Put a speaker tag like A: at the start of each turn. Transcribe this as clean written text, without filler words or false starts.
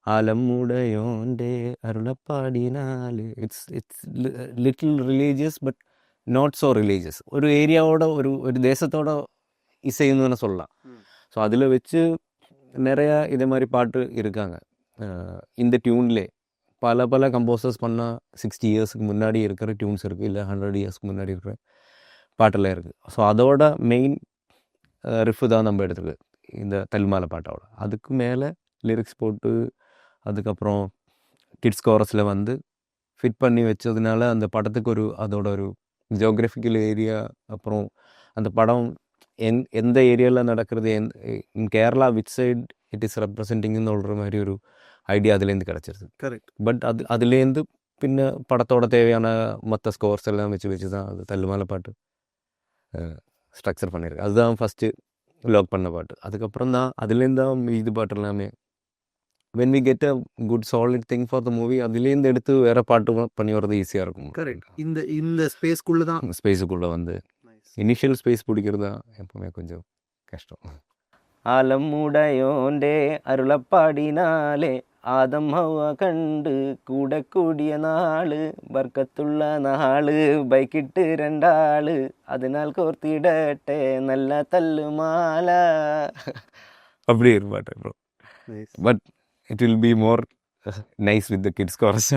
A: ആലമുടയോൻ്റെ അരുളപ്പാടിനാല്. It's little religious but not so religious. ஒரு ஏரியாவோட ஒரு தேசத்தோட இசைன்னு வேணால் சொல்லலாம். ஸோ அதில் வச்சு நிறையா இதே மாதிரி பாட்டு இருக்காங்க. இந்த டியூன்லே பல கம்போசர்ஸ் பண்ணால் 60 இயர்ஸுக்கு முன்னாடி இருக்கிற டியூன்ஸ் இருக்குது, இல்லை 100 இயர்ஸ்க்கு முன்னாடி இருக்கிற பாட்டெல்லாம் இருக்குது. ஸோ அதோட மெயின் ரிஃபு தான் நம்ம எடுத்துருக்கு இந்த தல்மாலை பாட்டோட. அதுக்கு மேலே லிரிக்ஸ் போட்டு அதுக்கப்புறம் கிட்ஸ் கோரஸில் வந்து ஃபிட் பண்ணி வச்சதுனால அந்த படத்துக்கு அதோட ஒரு ஜியோகிராஃபிக்கல் ஏரியா, அப்புறம் அந்த படம் எந்த ஏரியாவில் நடக்கிறது, in Kerala which side it is ரெப்ரசன்டிங்னு சொல்கிற மாதிரி ஒரு ஐடியா அதுலேருந்து கிடச்சிருது.
B: கரெக்ட்.
A: பட் அதுலேருந்து பின்ன படத்தோட தேவையான மற்ற ஸ்கோர்ஸ் எல்லாம் வச்சு தான் அது தள்ளுமாலை பாட்டு ஸ்ட்ரக்சர் பண்ணியிருக்கு. அதுதான் ஃபஸ்ட்டு லாக் பண்ண பாட்டு. அதுக்கப்புறம் தான் அதுலேருந்து தான் இது பாட்டு எல்லாமே when we get a good solid thing for the movie அதுலேருந்து எடுத்து வேறு பாட்டு பண்ணி வர்றது ஈஸியாக இருக்கும்.
B: கரெக்ட். இந்த ஸ்பேஸ்க்குள்ளே தான்
A: ஸ்பேஸுக்குள்ளே வந்து இனிஷியல் ஸ்பேஸ் பிடிக்கிறது தான் எப்பவுமே கொஞ்சம் கஷ்டம். ആലമുടയോൻ്റെ അരുളപ്പാടിനാലെ ആദം ഹവ്വ കണ്ട് കൂടെ കൂടിയ നാള് ബർക്കത്തുള്ള നാള് ബൈക്കിട്ട് രണ്ടാള് അതിനാൽ കോർത്തിടട്ടെ നല്ല തല്ലുമാല. அப்படி ஒரு பாட்டு bro. But it will be more nice with the kids chorus.